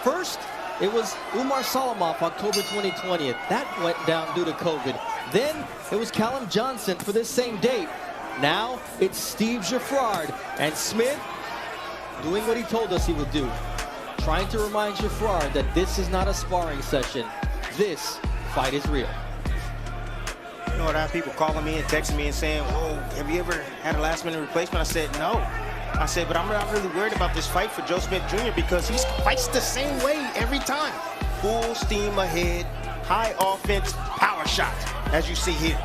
First, it was Umar Salamov, October 2020. That went down due to COVID. Then it was Callum Johnson for this same date. Now it's Steve Geffrard, and Smith doing what he told us he would do. Trying to remind Geffrard that this is not a sparring session. This fight is real. You know what, I have people calling me and texting me and saying, whoa, have you ever had a last-minute replacement? I said, no. I said, but I'm not really worried about this fight for Joe Smith Jr. because he fights the same way every time. Full steam ahead, high offense, power shots, as you see here.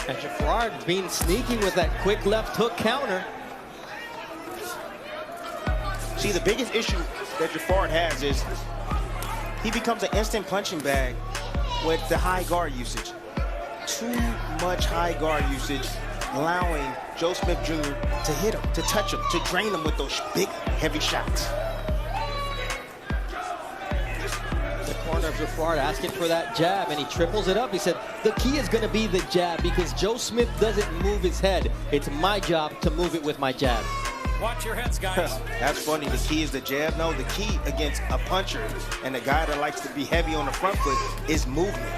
And Geffrard being sneaky with that quick left hook counter. See, the biggest issue that Geffrard has is he becomes an instant punching bag with the high guard usage. Too much high guard usage, allowing Joe Smith Jr. to hit him, to touch him, to drain him with those big, heavy shots. The corner of Geffrard asking for that jab, and he triples it up. He said, the key is going to be the jab because Joe Smith doesn't move his head. It's my job to move it with my jab. Watch your heads, guys. That's funny. The key is the jab. No, the key against a puncher and a guy that likes to be heavy on the front foot is movement.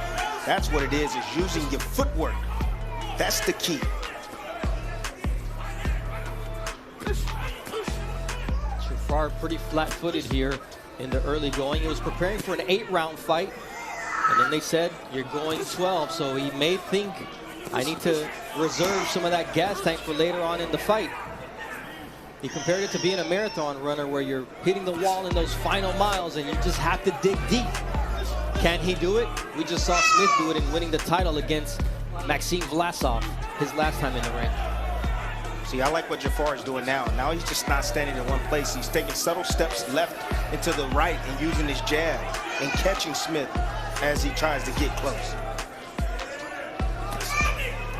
That's what it is using your footwork. That's the key. Geffrard pretty flat-footed here in the early going. He was preparing for an 8-round fight, and then they said, you're going 12, so he may think, I need to reserve some of that gas tank for later on in the fight. He compared it to being a marathon runner where you're hitting the wall in those final miles and you just have to dig deep. Can he do it? We just saw Smith do it in winning the title against Maxim Vlasov his last time in the ring. See, I like what Geffrard is doing now. Now he's just not standing in one place. He's taking subtle steps left and to the right and using his jab and catching Smith as he tries to get close.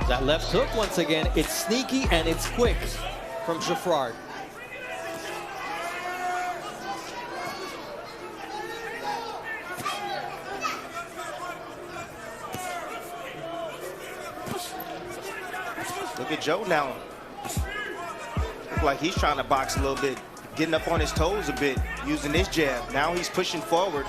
That left hook, once again, it's sneaky and it's quick from Geffrard. Look at Joe now. Look like he's trying to box a little bit, getting up on his toes a bit, using his jab. Now he's pushing forward.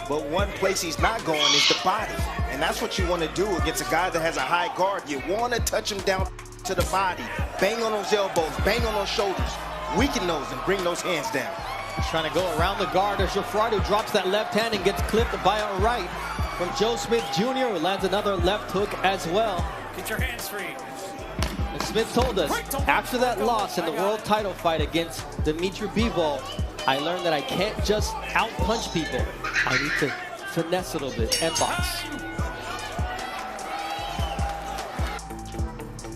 But one place he's not going is the body. And that's what you want to do against a guy that has a high guard. You want to touch him down to the body. Bang on those elbows, bang on those shoulders. Weaken those and bring those hands down. He's trying to go around the guard of Geffrard, who drops that left hand and gets clipped by a right from Joe Smith Jr., who lands another left hook as well. Get your hands free. And Smith told us, after that loss in the world title fight against Dimitri Bivol, I learned that I can't just out-punch people. I need to finesse a little bit and box.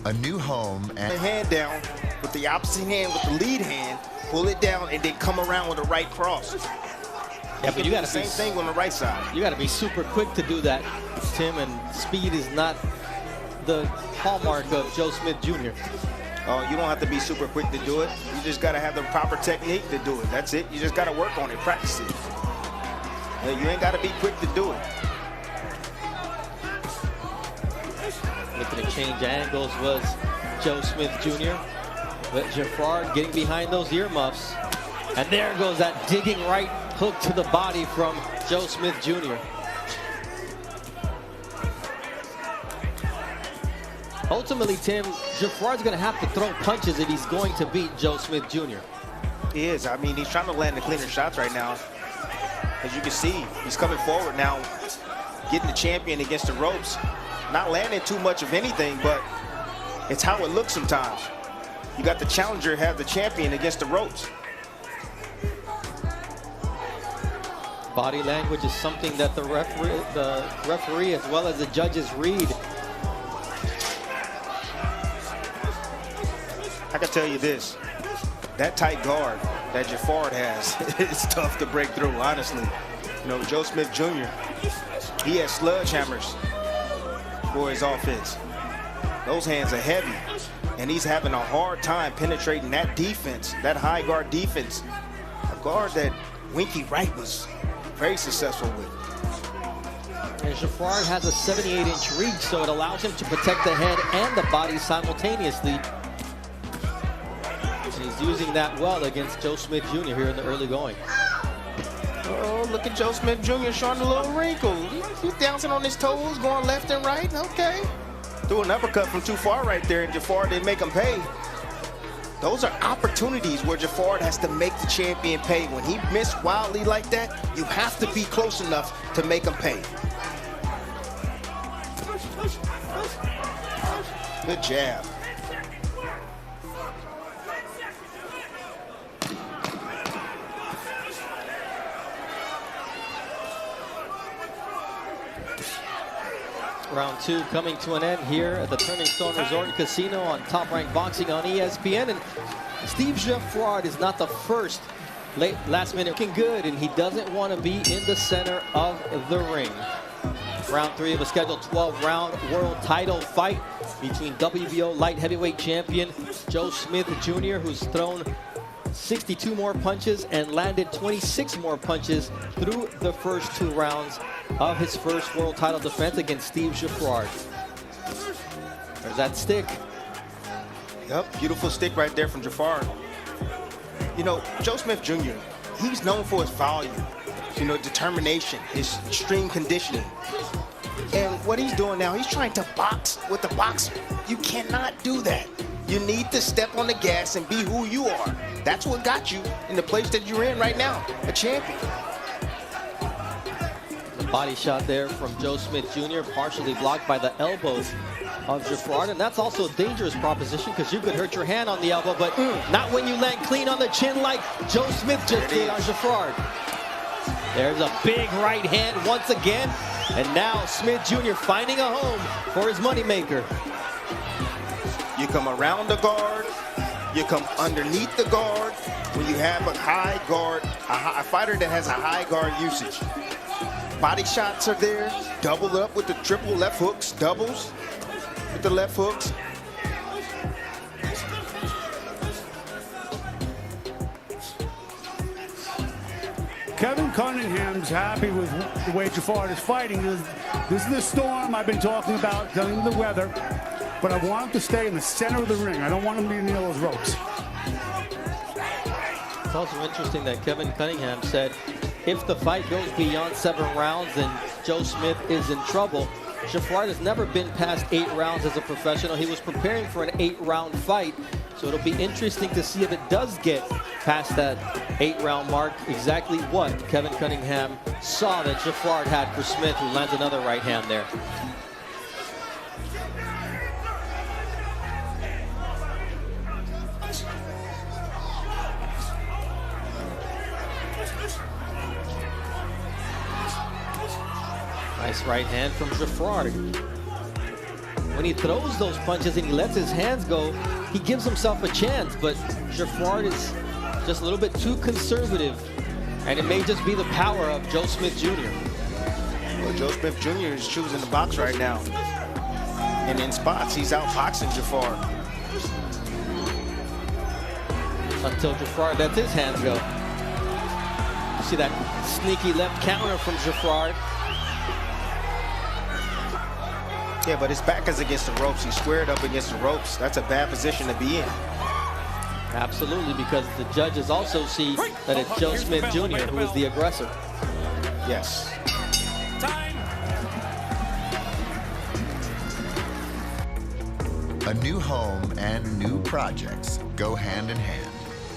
A new home and the hand down with the opposite hand, with the lead hand, pull it down and then come around with a right cross. Yeah, but you got the same thing on the right side. You got to be super quick to do that, Tim, and speed is not the hallmark of Joe Smith Jr. Oh, you don't have to be super quick to do it. You just got to have the proper technique to do it. That's it. You just got to work on it, practice it. You ain't got to be quick to do it. Looking to change angles was Joe Smith Jr. But Geffrard getting behind those earmuffs. And there goes that digging right hook to the body from Joe Smith Jr. Ultimately, Tim, Geffrard's going to have to throw punches if he's going to beat Joe Smith Jr. He is. I mean, he's trying to land the cleaner shots right now. As you can see, he's coming forward now, getting the champion against the ropes. Not landing too much of anything, but it's how it looks sometimes. You got the challenger have the champion against the ropes. Body language is something that the referee as well as the judges read. I can tell you this, that tight guard that Geffrard has, it's tough to break through, honestly. You know, Joe Smith Jr., he has sledgehammers for his offense. Those hands are heavy, and he's having a hard time penetrating that defense, that high guard defense. A guard that Winky Wright was very successful with. And Geffrard has a 78-inch reach, so it allows him to protect the head and the body simultaneously. And he's using that well against Joe Smith Jr. here in the early going. look at Joe Smith Jr. showing a little wrinkle. He's dancing on his toes, going left and right. Okay. Threw an uppercut from too far right there, and Geffrard didn't make him pay. Those are opportunities where Geffrard has to make the champion pay. When he missed wildly like that, you have to be close enough to make him pay. Good jab. Round 2 coming to an end here at the Turning Stone Resort and Casino on Top Rank Boxing on ESPN. And Steve Geffrard is not the first last minute looking good, and he doesn't want to be in the center of the ring. Round 3 of a scheduled 12-round world title fight between WBO light heavyweight champion Joe Smith Jr., who's thrown 62 more punches and landed 26 more punches through the first 2 rounds of his first world title defense against Steve Geffrard. There's that stick. Yep, beautiful stick right there from Geffrard. You know, Joe Smith Jr., he's known for his volume, you know, determination, his extreme conditioning. And what he's doing now, he's trying to box with the boxer. You cannot do that. You need to step on the gas and be who you are. That's what got you in the place that you're in right now, a champion. The body shot there from Joe Smith Jr., partially blocked by the elbows of Geffrard, and that's also a dangerous proposition because you could hurt your hand on the elbow, but not when you land clean on the chin like Joe Smith just did on Geffrard. There's a big right hand once again, and now Smith Jr. finding a home for his moneymaker. You come around the guard, you come underneath the guard. When you have a high guard, a fighter that has a high guard usage. Body shots are there, doubled up with the triple left hooks, doubles with the left hooks. Kevin Cunningham's happy with the way Geffrard is fighting. This is the storm I've been talking about, telling you the weather, but I want him to stay in the center of the ring. I don't want him to be near those ropes. It's also interesting that Kevin Cunningham said if the fight goes beyond 7 rounds, then Joe Smith is in trouble. Geffrard has never been past 8 rounds as a professional. He was preparing for an 8-round fight, so it'll be interesting to see if it does get past that 8-round mark, exactly what Kevin Cunningham saw that Geffrard had for Smith, who lands another right hand there. Nice right hand from Geffrard. When he throws those punches and he lets his hands go, he gives himself a chance, but Geffrard is just a little bit too conservative, and it may just be the power of Joe Smith Jr. Well, Joe Smith Jr. is choosing the box right now. And in spots, he's outboxing Geffrard. Until Geffrard lets his hands go. You see that sneaky left counter from Geffrard. Yeah, but his back is against the ropes. He's squared up against the ropes. That's a bad position to be in. Absolutely, because the judges also see that it's Joe Smith Jr. who is the aggressor. Yes. Time. A new home and new projects go hand in hand.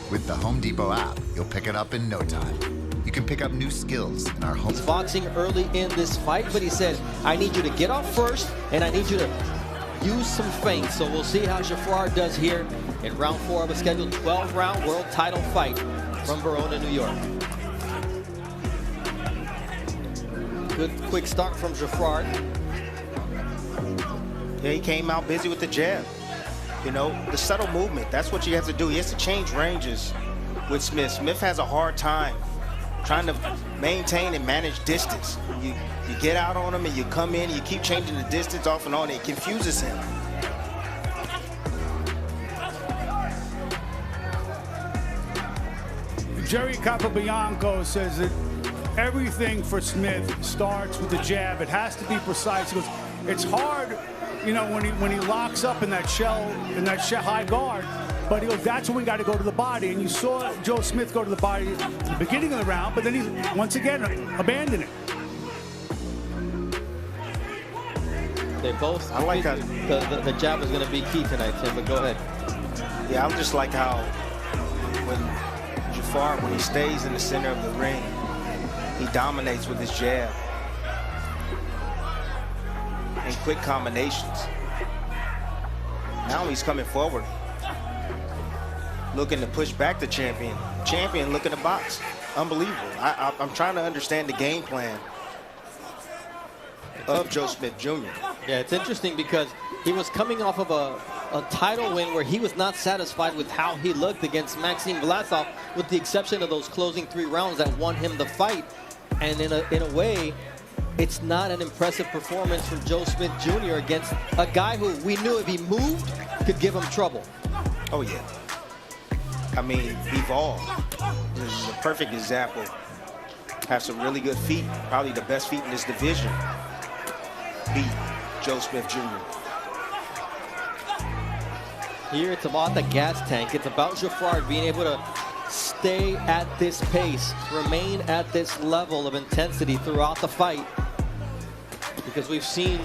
With the Home Depot app, you'll pick it up in no time. You can pick up new skills in our home. He's boxing early in this fight, but he said, I need you to get off first, and I need you to use some feints. So we'll see how Geffrard does here in round 4 of a scheduled 12-round world title fight from Verona, New York. Good quick start from Geffrard. Yeah, he came out busy with the jab. You know, the subtle movement, that's what you have to do. He has to change ranges with Smith. Smith has a hard time trying to maintain and manage distance. You get out on him and you come in and you keep changing the distance off and on. It confuses him. Jerry Capobianco says that everything for Smith starts with the jab. It has to be precise. He goes, it's hard, you know, when he locks up in that shell, high guard, But he goes, that's when we got to go to the body. And you saw Joe Smith go to the body at the beginning of the round, but then he, once again, abandoned it. They both. I like how the jab is going to be key tonight, Tim. But go ahead. Yeah, I just like how when Geffrard, when he stays in the center of the ring, he dominates with his jab and quick combinations. Now he's coming forward, looking to push back the champion. Champion looking to box. Unbelievable. I'm trying to understand the game plan of Joe Smith Jr. Yeah, it's interesting because he was coming off of a title win where he was not satisfied with how he looked against Maxim Vlasov, with the exception of those closing 3 rounds that won him the fight. And in a way, it's not an impressive performance from Joe Smith Jr. against a guy who we knew if he moved could give him trouble. Oh, yeah. I mean, evolve. This is a perfect example. Have some really good feet, probably the best feet in this division. Beat Joe Smith Jr. Here it's about the gas tank. It's about Geffrard being able to stay at this pace, remain at this level of intensity throughout the fight. Because we've seen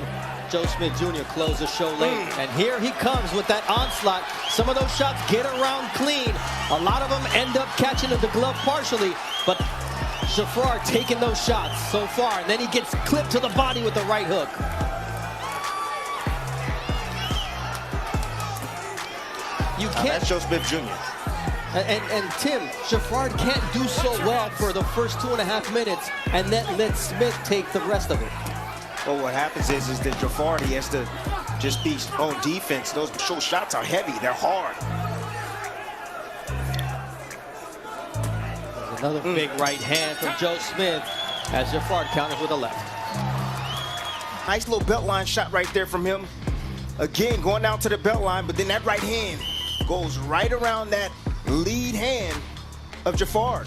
Joe Smith Jr. close the show late. And here he comes with that onslaught. Some of those shots get around clean. A lot of them end up catching the glove partially. But Geffrard taking those shots so far. And then he gets clipped to the body with the right hook. You can't. That's Joe Smith Jr. And Tim, Geffrard can't do so well for the first 2.5 minutes and then let Smith take the rest of it. Well, what happens is that Geffrard, he has to just be on defense. Those shots are heavy. They're hard. There's another big right hand from Joe Smith as Geffrard counters with a left. Nice little belt line shot right there from him. Again, going down to the belt line, but then that right hand goes right around that lead hand of Geffrard.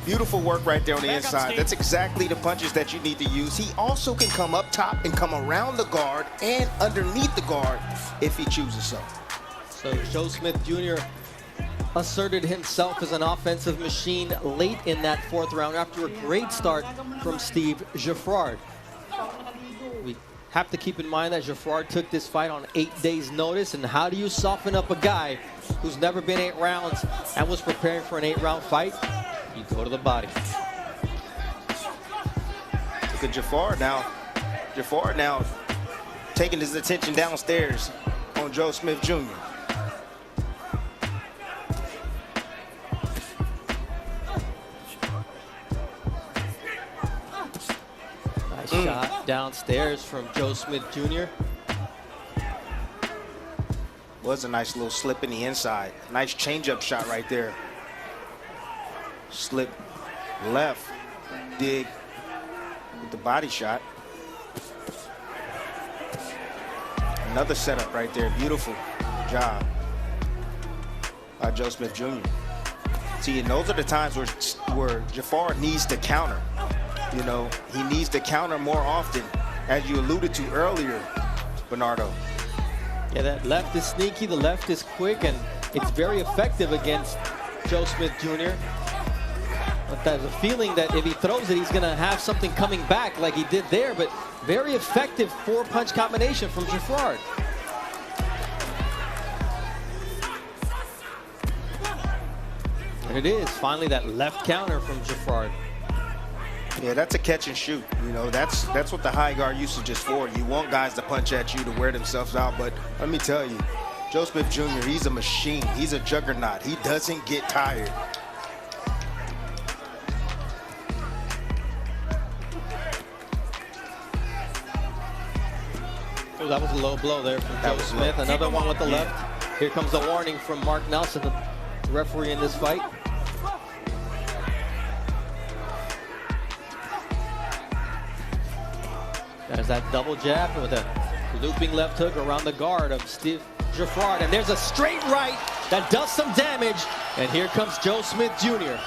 Beautiful work right there on the inside. That's exactly the punches that you need to use. He also can come up top and come around the guard and underneath the guard if he chooses so. So Joe Smith Jr. asserted himself as an offensive machine late in that 4th round after a great start from Steve Geffrard. We have to keep in mind that Geffrard took this fight on 8 days' notice. And how do you soften up a guy who's never been 8 rounds and was preparing for an 8-round fight? You go to the body. Look at Geffrard now. Geffrard now taking his attention downstairs on Joe Smith Jr. Nice shot downstairs from Joe Smith Jr. Was a nice little slip in the inside. Nice changeup shot right there. Slip left, dig with the body shot. Another setup right there. Beautiful job by Joe Smith Jr. See, and those are the times where Geffrard needs to counter. You know, he needs to counter more often, as you alluded to earlier, Bernardo. Yeah, that left is sneaky, the left is quick, and it's very effective against Joe Smith Jr. But there's a feeling that if he throws it, he's going to have something coming back like he did there. But very effective 4-punch combination from Geffrard. And it is finally that left counter from Geffrard. Yeah, that's a catch and shoot. You know, that's what the high guard usage is for. You want guys to punch at you to wear themselves out. But let me tell you, Joe Smith Jr., he's a machine. He's a juggernaut. He doesn't get tired. Oh, that was a low blow there from Joe Smith. Another one with the left. Here comes the warning from Mark Nelson, the referee in this fight. There's that double jab with a looping left hook around the guard of Steve Geffrard. And there's a straight right that does some damage. And here comes Joe Smith Jr.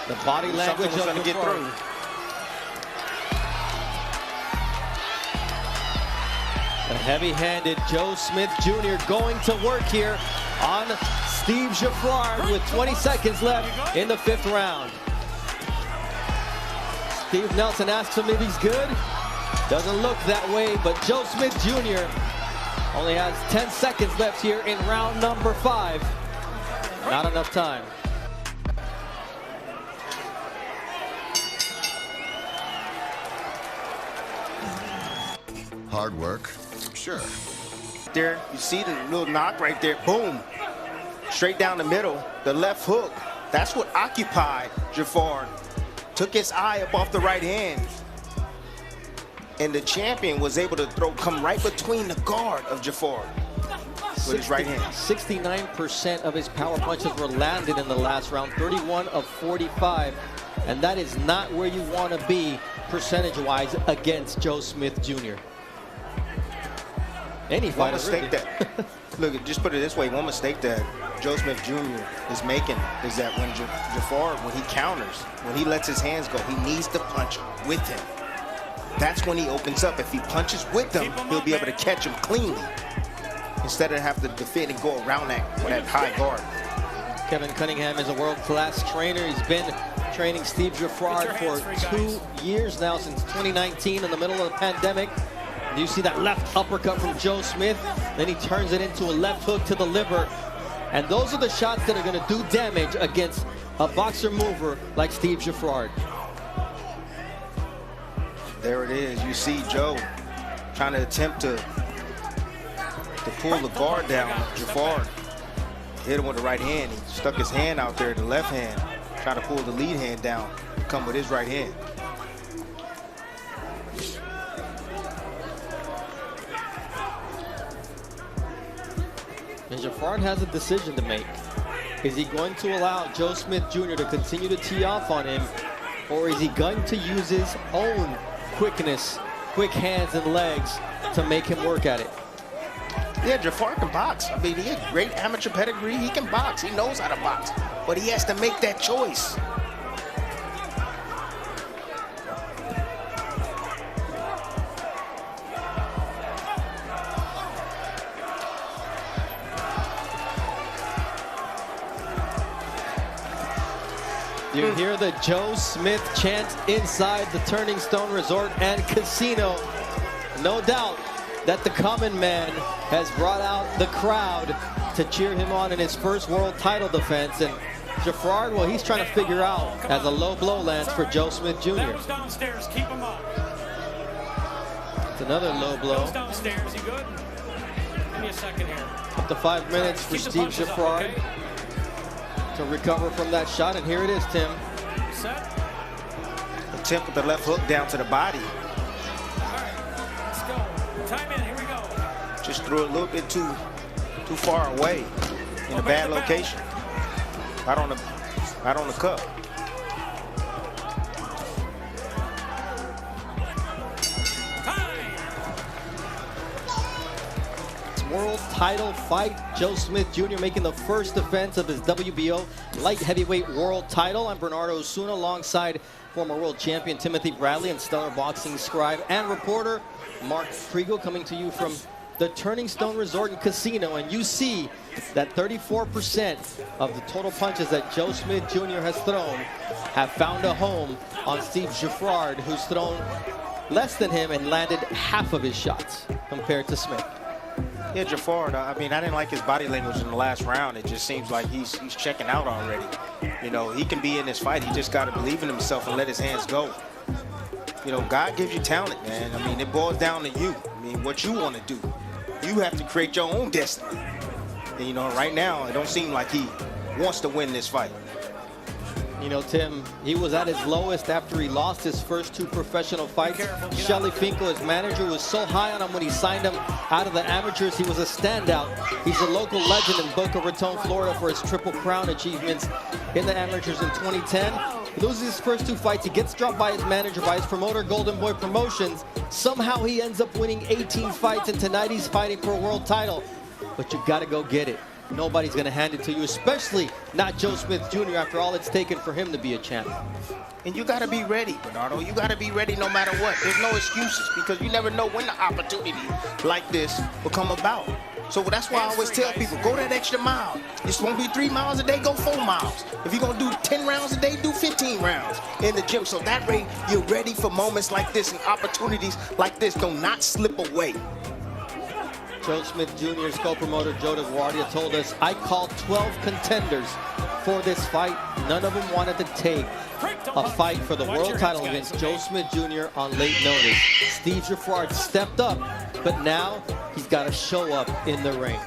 The body language of going to get through. heavy-handed Joe Smith Jr. going to work here on Steve Geffrard with 20 seconds left in the 5th round. Steve Nelson asks him if he's good. Doesn't look that way, but Joe Smith Jr. only has 10 seconds left here in round number 5. Not enough time. Hard work, sure. There, you see the little knock right there, boom. Straight down the middle, the left hook. That's what occupied Geffrard. Took his eye up off the right hand. And the champion was able to come right between the guard of Geffrard with his right hand. 69% of his power punches were landed in the last round, 31 of 45. And that is not where you want to be percentage-wise against Joe Smith Jr. Any One fighter, mistake really. that, look, just put it this way, one mistake that Joe Smith Jr. is making is that when Geffrard, when he counters, when he lets his hands go, he needs to punch with him. That's when he opens up. If he punches with him, he'll be able to catch him cleanly instead of have to defend and go around that high guard. Kevin Cunningham is a world-class trainer. He's been training Steve Geffrard for 2 years now, since 2019 in the middle of the pandemic. You see that left uppercut from Joe Smith, then he turns it into a left hook to the liver. And those are the shots that are going to do damage against a boxer mover like Steve Geffrard. There it is. You see Joe trying to attempt to pull the guard down. Geffrard hit him with the right hand. He stuck his hand out there, the left hand, trying to pull the lead hand down, come with his right hand. And Geffrard has a decision to make. Is he going to allow Joe Smith Jr. to continue to tee off on him, or is he going to use his own quickness, quick hands and legs to make him work at it? Yeah, Geffrard can box. I mean, he has great amateur pedigree. He can box. He knows how to box. But he has to make that choice. You hear the Joe Smith chant inside the Turning Stone Resort and Casino. No doubt that the common man has brought out the crowd to cheer him on in his first world title defense. And Geffrard, well, he's trying to figure out as a low blow lands for Joe Smith Jr. Downstairs, keep him up. It's another low blow. Downstairs, you good? Give me a second here. Up to 5 minutes for Keep the Steve punches up, Geffrard okay? to recover from that shot. And here it is, Tim. Set. Attempt with the left hook down to the body. All right, let's go. Time in, here we go. Just threw it a little bit too far away in a bad location. Right on the cup. World title fight. Joe Smith Jr. making the first defense of his WBO light heavyweight world title. I'm Bernardo Osuna alongside former world champion Timothy Bradley and stellar boxing scribe and reporter Mark Kriegel, coming to you from the Turning Stone Resort and Casino. And you see that 34% of the total punches that Joe Smith Jr. has thrown have found a home on Steve Geffrard, who's thrown less than him and landed half of his shots compared to Smith. Yeah, Geffrard, I mean, I didn't like his body language in the last round. It just seems like he's checking out already. You know, he can be in this fight. He just got to believe in himself and let his hands go. You know, God gives you talent, man. I mean, it boils down to you. I mean, what you want to do. You have to create your own destiny. And, you know, right now, it don't seem like he wants to win this fight. You know, Tim, he was at his lowest after he lost his first 2 professional fights. Shelly Finkel, his manager, was so high on him when he signed him out of the amateurs. He was a standout. He's a local legend in Boca Raton, Florida, for his Triple Crown achievements in the amateurs in 2010. He loses his first 2 fights. He gets dropped by his manager, by his promoter, Golden Boy Promotions. Somehow he ends up winning 18 fights, and tonight he's fighting for a world title. But you got to go get it. nobody's going to hand it to you, especially not Joe Smith Jr. after all it's taken for him to be a champ. And you got to be ready, Bernardo. You got to be ready no matter what. There's no excuses because you never know when the opportunity like this will come about. So that's why I always tell people, go that extra mile. It's going to be 3 miles a day, go 4 miles. If you're going to do 10 rounds a day, do 15 rounds in the gym. So that way you're ready for moments like this and opportunities like this. Do not slip away. Joe Smith Jr.'s co-promoter Joe DeGuardia told us, I called 12 contenders for this fight. None of them wanted to take a fight for the world title against Joe Smith Jr. on late notice. Steve Geffrard stepped up, but now he's got to show up in the ring.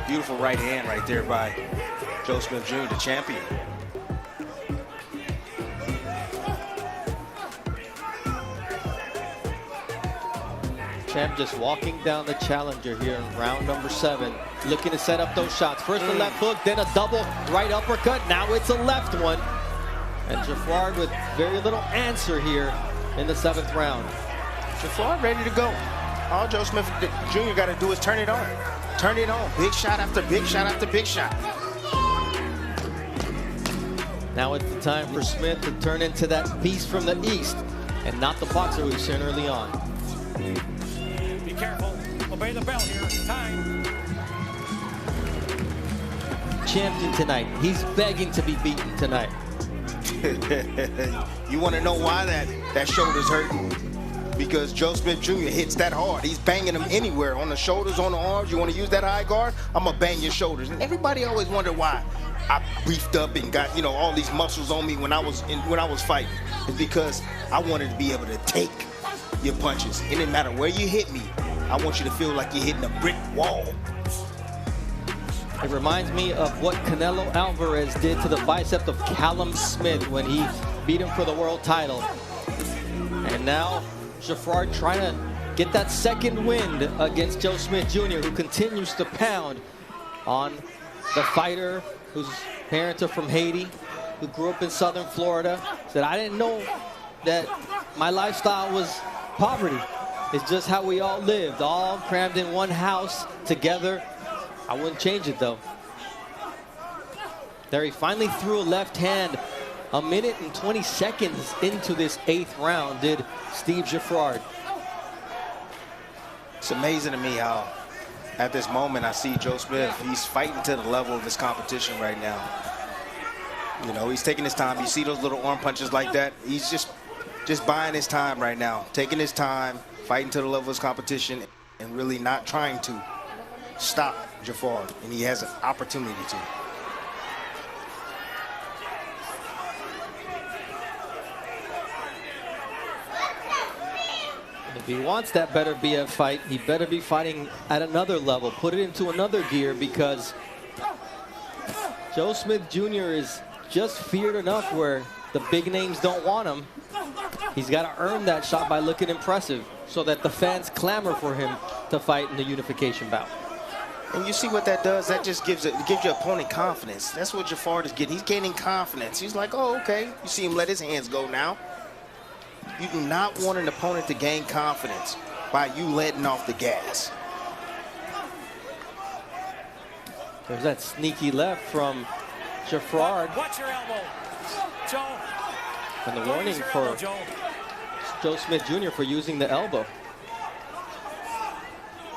Beautiful right hand right there by Joe Smith Jr., the champion. Champ just walking down the challenger here in round number 7, looking to set up those shots. First a left hook, then a double right uppercut. Now it's a left one. And Geffrard with very little answer here in the 7th round. Geffrard ready to go. All Joe Smith Jr. got to do is turn it on. Turn it on. Big shot after big shot after big shot. Now it's the time for Smith to turn into that beast from the East and not the boxer we've seen early on. Be careful. Obey the bell here. Time. Champion tonight. He's begging to be beaten tonight. You want to know why that shoulder's hurting? Because Joe Smith Jr. hits that hard. He's banging them anywhere, on the shoulders, on the arms. You want to use that high guard? I'm going to bang your shoulders. And everybody always wonder why I beefed up and got, all these muscles on me when I was fighting. It's because I wanted to be able to take your punches. It didn't matter where you hit me. I want you to feel like you're hitting a brick wall. It reminds me of what Canelo Alvarez did to the bicep of Callum Smith when he beat him for the world title. And now Geffrard trying to get that second wind against Joe Smith Jr., who continues to pound on the fighter whose parents are from Haiti, who grew up in southern Florida. Said, I didn't know that my lifestyle was poverty. It's just how we all lived, all crammed in one house together. I wouldn't change it, though. There he finally threw a left hand. A minute and 20 seconds into this 8th round did Steve Geffrard. It's amazing to me how at this moment I see Joe Smith, he's fighting to the level of his competition right now. He's taking his time. You see those little arm punches like that? He's just buying his time right now, taking his time, fighting to the level of his competition, and really not trying to stop Geffrard, and he has an opportunity to. If he wants that better BF fight, he better be fighting at another level. Put it into another gear, because Joe Smith Jr. is just feared enough where the big names don't want him. He's got to earn that shot by looking impressive so that the fans clamor for him to fight in the unification bout. And you see what that does? That just gives your opponent confidence. That's what Geffrard is getting. He's gaining confidence. He's like, oh, okay. You see him let his hands go now. You do not want an opponent to gain confidence by you letting off the gas. There's that sneaky left from Geffrard. Watch your elbow, Joe. And the warning for Joe Smith Jr. for using the elbow.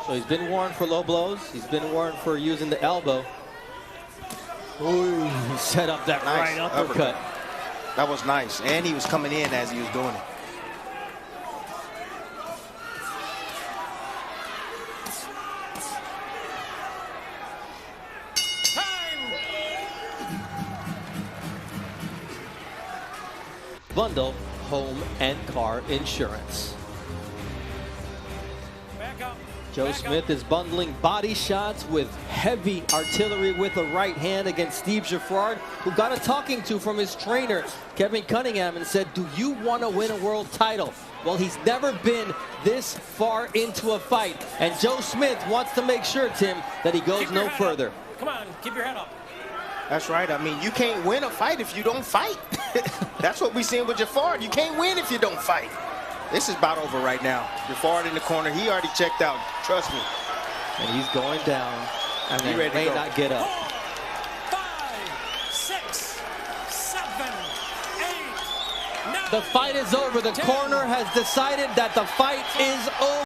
So he's been warned for low blows. He's been warned for using the elbow. Ooh, he set up that nice right uppercut. That was nice. And he was coming in as he was doing it. Bundle home and car insurance. Back up. Joe Smith is bundling body shots with heavy artillery with a right hand against Steve Geffrard, who got a talking to from his trainer, Kevin Cunningham, and said, do you want to win a world title? Well, he's never been this far into a fight. And Joe Smith wants to make sure, Tim, that he goes no further. Come on, keep your head up. That's right. I mean, you can't win a fight if you don't fight. That's what we're seeing with Geffrard. You can't win if you don't fight. This is about over right now. Geffrard in the corner. He already checked out. Trust me. And he's going down. And He he ready to may go. not get up. 4, 5, 6, 7, 8, 9. The fight is over. The corner has decided that the fight is over.